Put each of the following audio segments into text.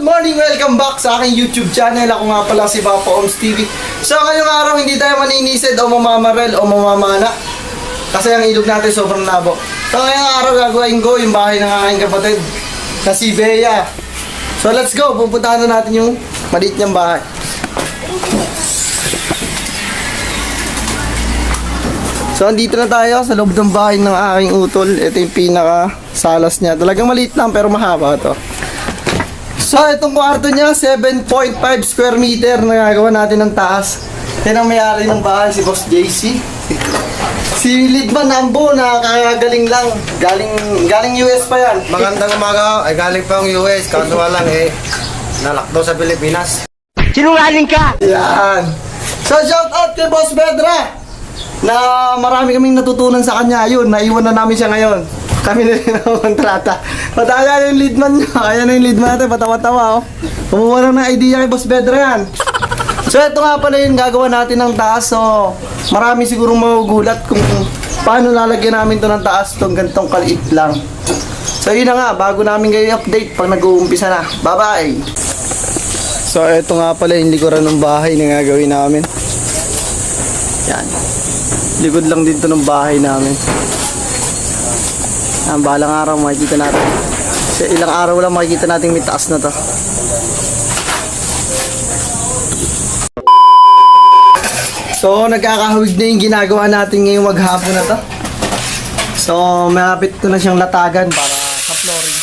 morning! Welcome back sa aking YouTube channel. Ako nga pala si Papa Oms TV. So ngayong araw hindi tayo maninisid o mamamarel o mamamana kasi ang ilog natin sobrang labo. So ngayong araw gagawin ko yung bahay ng aking kapatid na si Bea. So let's go! Pupuntahan na natin yung maliit niyang bahay. So andito na tayo sa loob ng bahay ng aking utol. Ito yung pinaka salas niya. Talagang maliit lang pero mahaba to. So itong kwarto niya 7.5 square meter na gagawa natin ng taas. Yan ang may-ari ng bahay, si Boss JC. Si Lidman Ambo na kagaling lang. Galing US pa yan. Magandang umaga, ay galing pa ang US, kaso lang nalakdo sa Pilipinas. Sinungaling ka! Yan. So shout out kay Boss Bedra na marami kaming natutunan sa kanya. Ayun, naiwan na namin siya ngayon. Kami na rin ang kontrata. Pataya yung leadman nyo. Ayan na yung leadman natin, patawa-tawa. Kumuha lang ng idea kay Boss Bedra yan. So ito nga pala yung gagawa natin ng taas. So marami sigurong magugulat kung paano lalagyan namin to ng taas. Itong gantong kaliit lang. So yun na nga, bago namin kayo update pag nag-uumpisa na. Bye-bye! So ito nga pala yung likuran ng bahay na gagawin namin. Yan. Likod lang dito ng bahay namin. Ang balang araw makikita natin. Sa ilang araw lang makikita natin may taas na to. So nagkakahawig na yung ginagawa natin ngayong maghapon na to. So malapit ko na siyang latagan para sa flooring.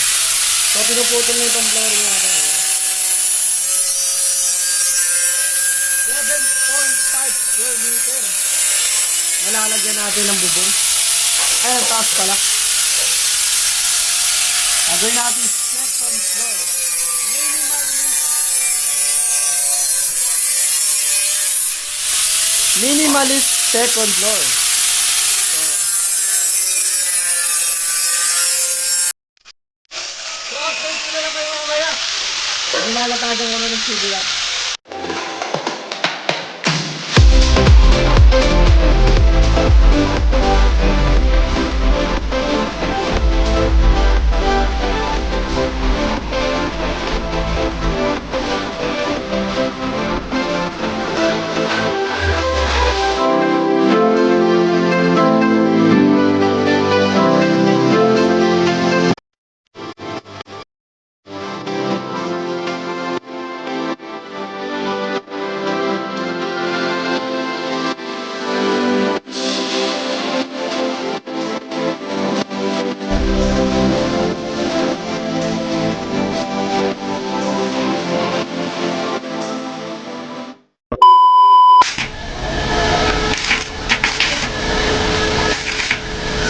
So pinuputol na itong flooring natin. 7.5 square meter. Malalagyan natin ng bubong. Ayan, taas pala. Gagawin natin second floor. Minimalist second floor. So update ko na lang kayo mamaya. Nilalatagan ko na ng sigilat.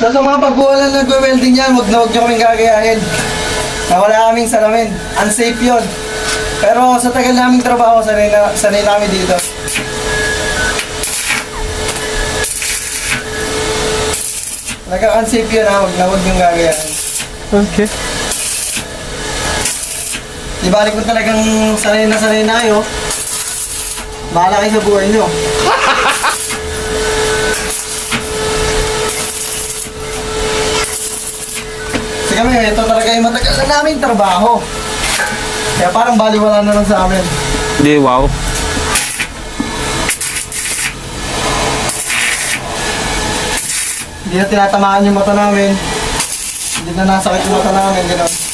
So sa mga pagbuwalan na nag-welding yan, huwag nyo kaming gagayahin. Wala kaming salamin. Unsafe yun. Pero sa tagal naming trabaho, sanay namin dito. Talaga unsafe yun ha, huwag nyo gagayahin. Okay. Di balik mo talagang sanay na kayo. Bahala kayo sa buhay nyo. Kasi kami, ito talaga yung matagal na naming trabaho. Kaya parang baliwala na lang sa amin. Di, wow. Hindi na tinatamaan yung mata namin. Hindi na nasakit yung mata namin, gano'n.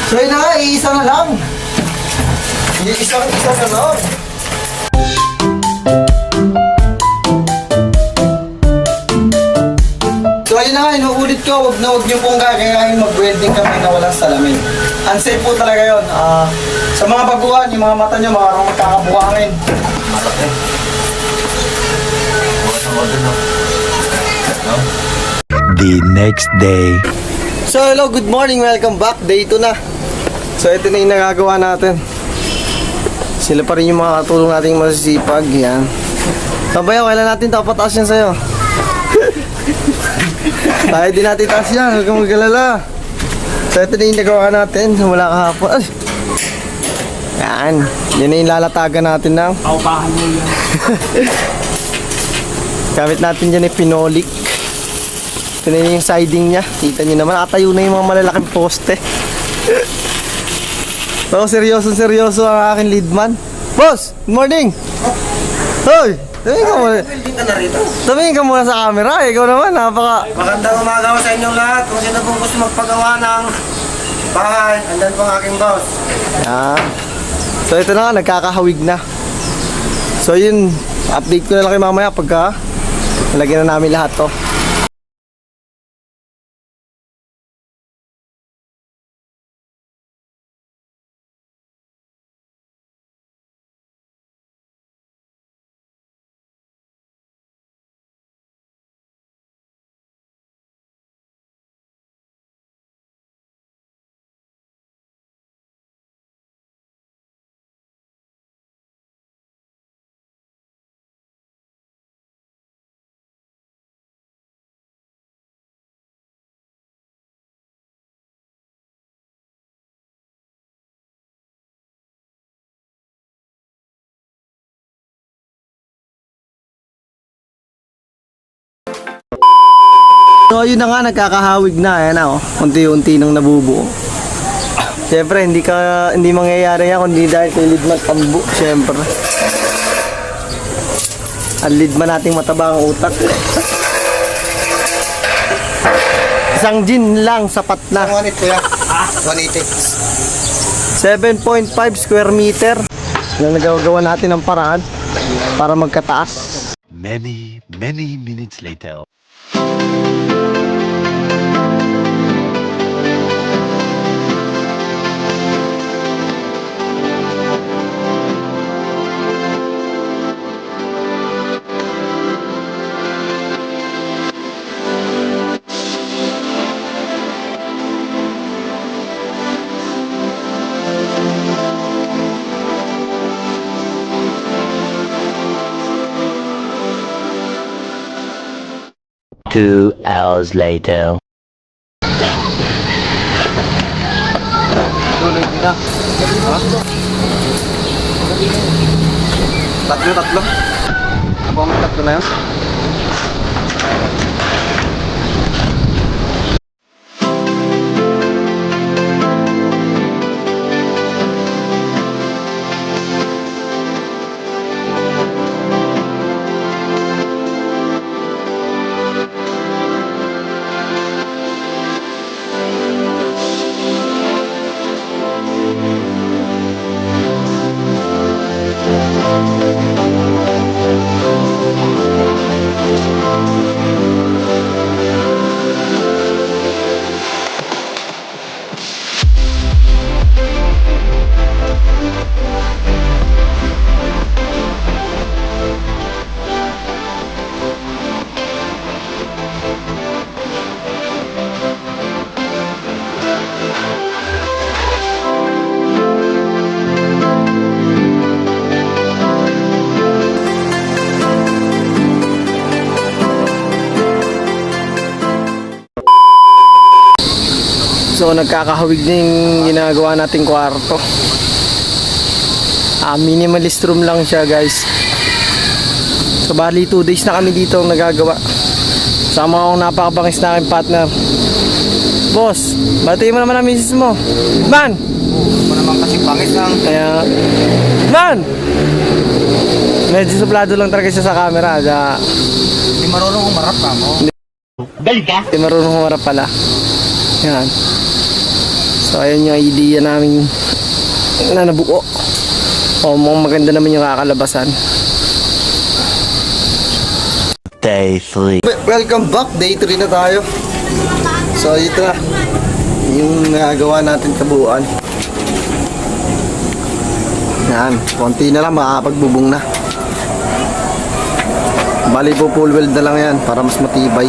So yun na nga, iisa na lang. Isa na lang. So ayun na nga, inuulit ko, huwag niyo pong gagayahin mag-welding kami na walang salamin. Unsafe po talaga yun. Sa mga baguhan, yung mga mata nyo, makarang magkakabuhangin. The next day. So hello, good morning, welcome back. Day 2 na. So ito na yung nagagawa natin. Sila pa rin yung mga katulong nating masisipag. Yan. Sabayaw, kailan natin tapataas yan sa'yo. Kahit di natin taas yan, huwag kang mag-alala. So ito na yung nagawa natin. Wala kahapon. Ay! Yan. Yan na yung lalatagan natin ng Paupahan mo yan. gamit natin dyan yung pinolik. Ito na yung siding niya. Kita nyo naman, nakatayo na yung mga malalaking poste. So, seryoso ang aking leadman. Boss, good morning! Hoy! Tumingin ka muna sa camera. Ikaw naman, napaka... Magandang umaga sa inyong lahat. Kung sino pong gusto magpagawa ng bahay, andyan po ang aking boss. Yan. So, ito na nga, nagkakahawig na. So, yun, update ko na lang kayo mamaya pagka nalagyan na namin lahat to. So yun na nga, nagkakahawig na. Ayan na oh, unti-unti nang nabubuo. Siyempre, hindi mangyayari yan kundi dahil kay Lidman Tambo. Siyempre. Ang Lidman nating mataba ang utak. Isang gin lang, sapat na. 180 kuya. 180. 7.5 square meter. Na nagagawa natin ng paraan para magkataas. Many minutes later. Two hours later. Tuloy na. Tatlo. Ako ang tatlo na yun. So nagkakahawig na yung ginagawa nating kwarto. Minimalist room lang siya guys. So bali 2 days na kami dito nagagawa. Sama akong napakabangis na aking partner. Boss, batiin mo naman ang misis mo. Man! Mo naman kasi pangis ang Kaya, man! Medyo suplado lang talaga siya sa camera. hindi marunong umarap ka mo. Hindi marunong humarap pala. Yan. So ayun yung idea namin na nabuo. O mukhang maganda naman yung kakalabasan. Day 3. Welcome back, day 3 na tayo. So ito na yung nagawa natin kabuuan. Yan, konti na lang makapagbubong na. Bali po full weld na lang yan para mas matibay.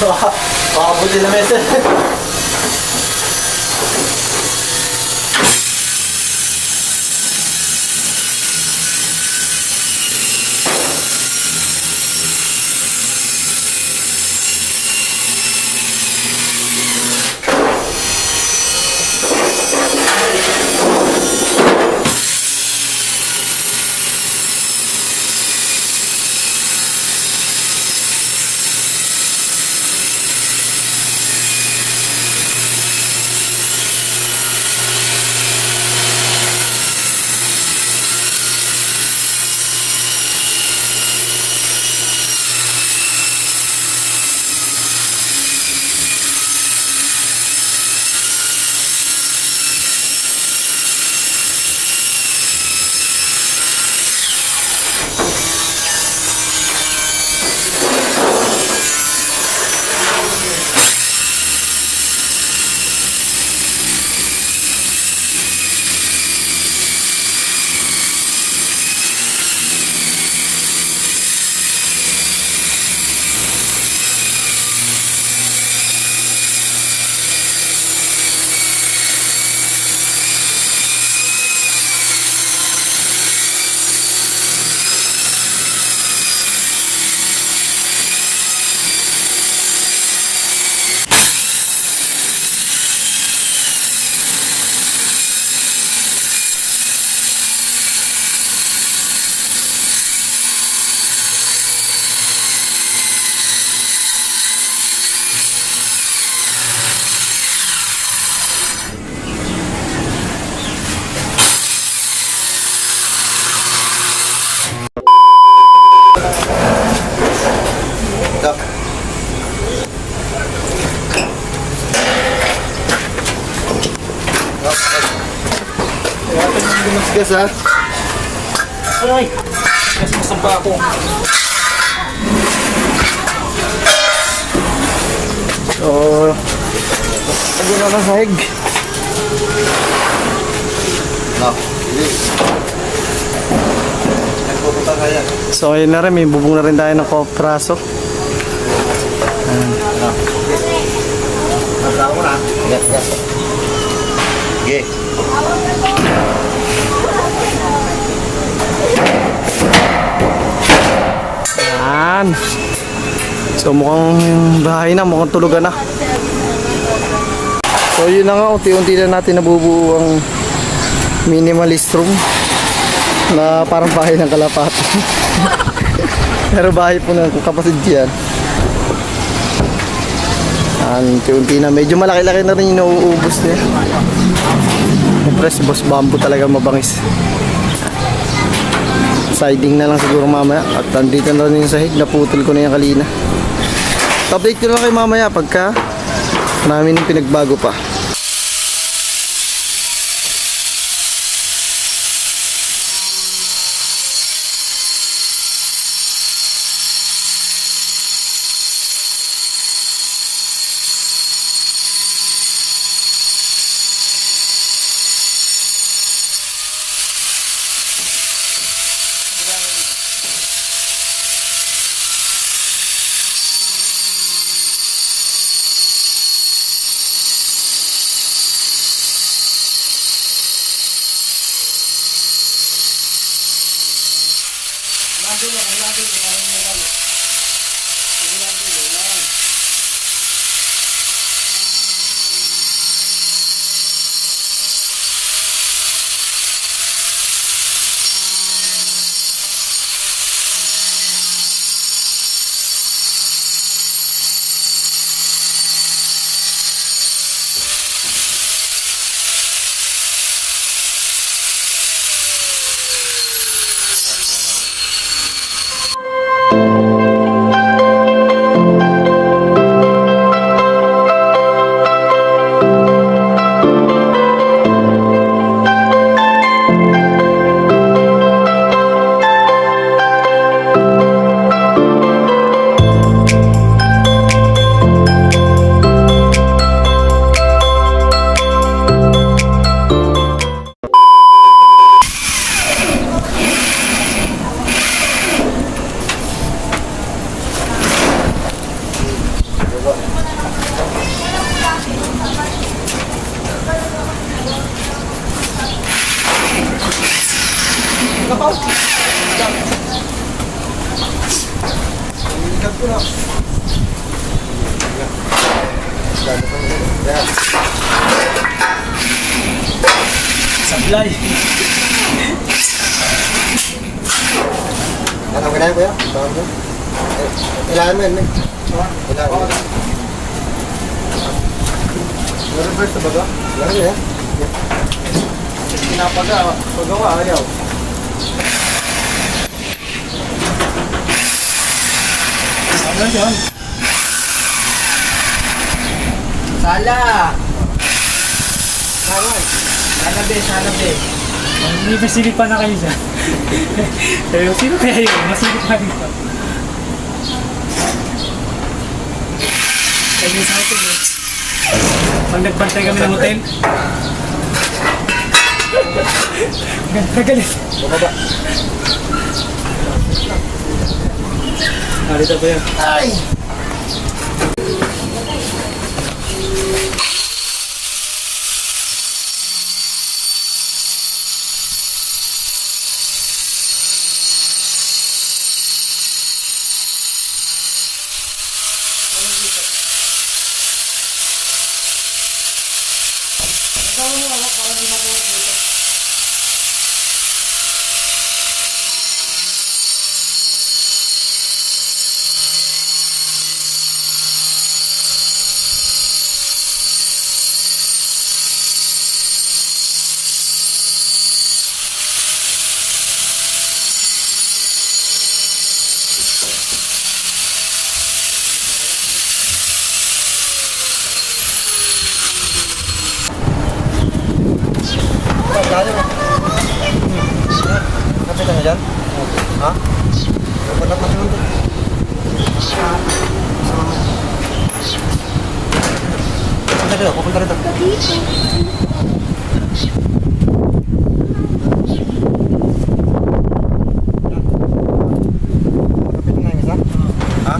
Makabuti na mesa. Gas ha? Ay, kasi masamba ako. So, lagyan na ng sahig. So, ayun na rin. May bubong na rin tayo ng kopraso. Okay. Yan. So, mukhang bahay na. Mukhang tulugan na. So, yun na nga. Unti-unti na natin nabubuo ang minimalist room na parang bahay ng kalapati. Pero bahay po ng kapatid yan. Unti-unti na. Medyo malaki-laki na rin yung nauubos niya. Siyempre si Boss Bamboo talaga mabangis. Siding na lang siguro mamaya. At nandito na rin yung sahig. Naputol ko na yung kalina. Update ko na lang kayo mamaya pagka namin yung pinagbago pa. Sablay. Ano ka na kuya? Tawag mo? Kailangan mo yan, eh. Kailangan mo. Reverse na ba ba? Kailangan mo yan. Pagawa, ayaw. Ano yun? Sala! Sana be. May masilip pa na kayo dyan. Eh, sino kaya yun? Masilip pa dito. Kaya yung sa hotel eh. Pag nagbantay kami ng hotel. Galit. Bumaba. Narito ba yun? Ay! Kapit ka na dyan? Ha? Wala pa naman doon. Pupunta rito. Kapit na yung isa? Ha?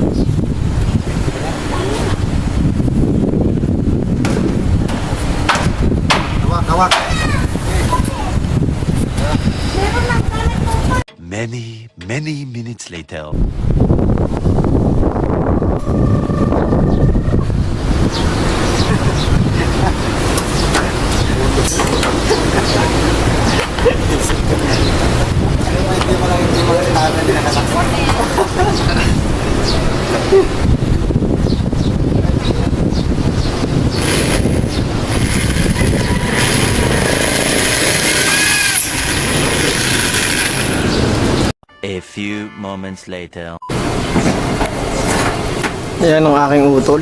Hawak. Many minutes later. A few moments later. Yan ang aking utol.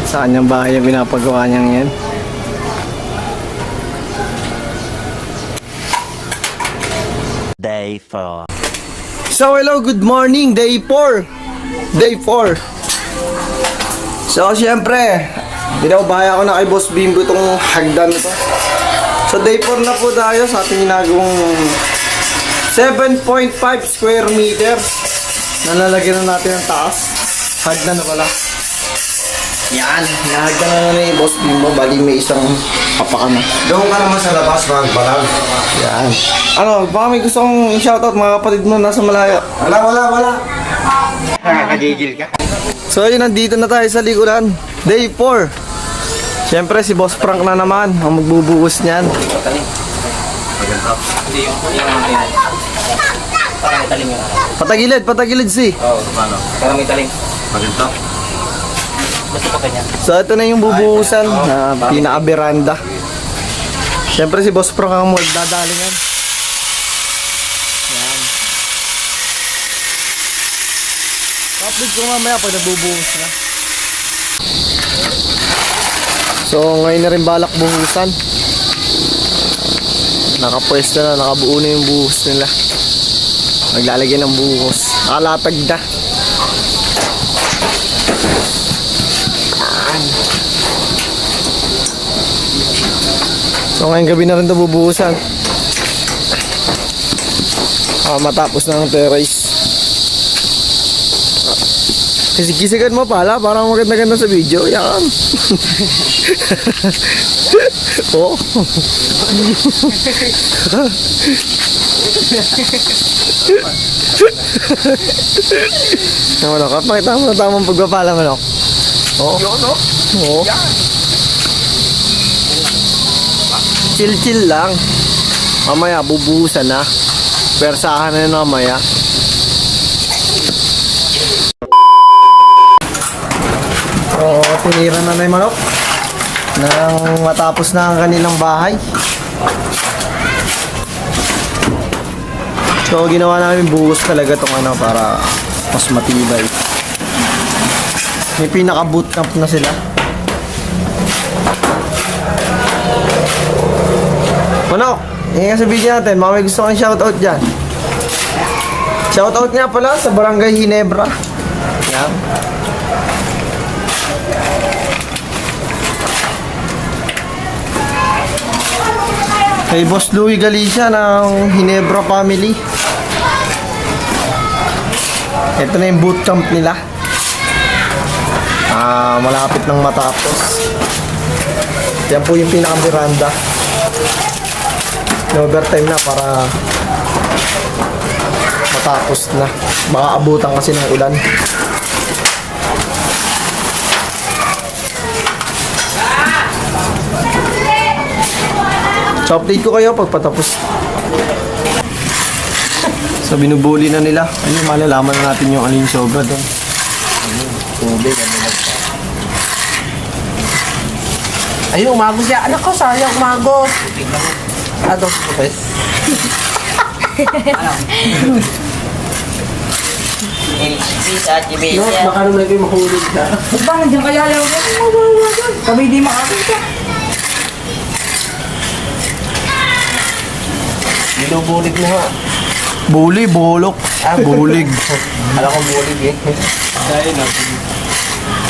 Sa kanyang bahay yung pinapagawa niyang yan. Day 4. So hello, good morning, day 4. Day 4. So syempre, binabahay ako na kay Boss Bimbo itong hagdan ito. So day 4 na po tayo sa ating ginagawang 7.5 square meters. Nalalagyan na natin ang taas. Hagdan na pala. Yan, nahagdan na ni Boss Bimbo. Bali may isang papakan na. Doon ka naman sa labas, magbalag. Yan. Ano, baka may gusto kong shoutout mga kapatid mo nasa malayo. Wala. Nakakagigil ka. So ayun, nandito na tayo sa likuran. Day 4. Siyempre si Boss Frank na naman ang magbubuhos niyan. Parang may talim yun. Patagilid si. Oo, paano? Parang may talim. Maganda. Gusto ko kanya. So ito na yung bubuhusan na pinaka-beranda. Siyempre si Boss Frank ang magdadalingan. Yan. Upload ko mamaya pag nabubuhos na. So ngayon na rin balak buhusan. Nakapwesto na, nakabuo na yung buhos nila. Maglalagyan ng buhos. Nakalatag na. So ngayong gabi na rin ito bubuhusan. Matapos na ng terrace. Kisig-kisigan mo pala, parang maganda-ganda sa video. Yan. Oh. Manok, pakita mo na tamang pagpapala, manok. Oo. Yun, no? Oo. Chill-chill lang. Mamaya, bubuhusan na. Persahan na yun mamaya. So, tinira na yung manok. Nang matapos na ang kanilang bahay. So, ginawa namin buhos talaga itong ano para mas matibay. May pinaka-bootcamp na sila. Manok, yung sa video natin, baka may gusto kang shoutout dyan. Shoutout nga pala sa Barangay Ginebra. Yan. Kay Boss Louie Galicia ng Ginebra family. Ito na yung bootcamp nila. Malapit nang matapos. Yan po yung pinaka-veranda. Overtime na para matapos na. Baka abutan kasi ng ulan. So update ko kayo pag patapos. So binubuli na nila. Ayun, malalaman na natin yung alin sobra doon. Tubig, Ayun, umagos siya. Anak ko, sayang umagos. Ano? Okay. No, baka naman kayo mahulog na. Ba, nandiyan kaya lang. Kami di makakita. Binubulig mo ha. buli, bulok. Bulig. Alam ko bulig eh.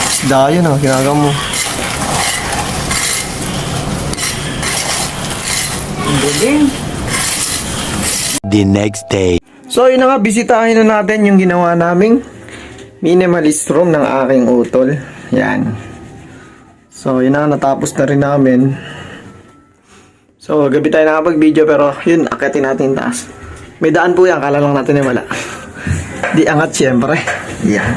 Isda yun ginagawa mo. The next day. So yun na nga, bisitahin na natin yung ginawa naming minimalist room ng aking utol. Yan. So yun na, natapos na rin namin. So gabi tayo nakapag-video pero yun, akitin natin taas. May daan po yan, kala lang natin na wala. Di angat syempre. Yan.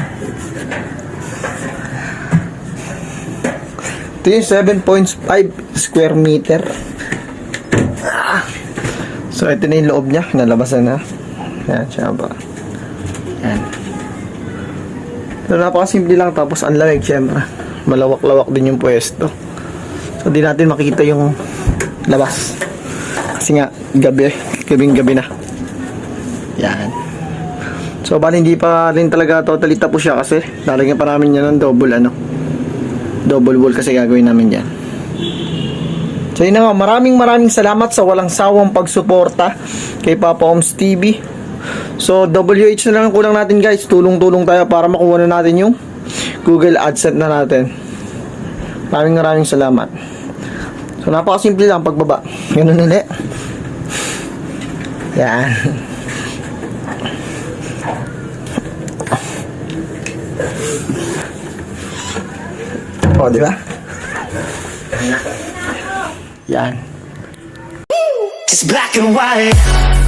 Ito yung 7.5 square meter. So ito na yung loob niya, nalabasan na. Yan, siya ba? Yan. So napakasimple lang, tapos ang lamig syempre. Malawak-lawak din yung pwesto. So di natin makita yung labas. Kasi nga, gabing-gabi na. Yan. So bali hindi pa rin talaga totally tapos siya kasi lalagyan pa namin yan ng double wall kasi gagawin namin yan. So yun na nga, maraming salamat sa walang sawang pagsuporta kay Papa Oms TV. So WH na lang ang kulang natin guys. Tulong-tulong tayo para makuha na natin yung Google AdSense na natin. Maraming salamat. So napakasimple lang pagbaba. Ganun ulit. Yan. O, di ba? Yan. It's black and white.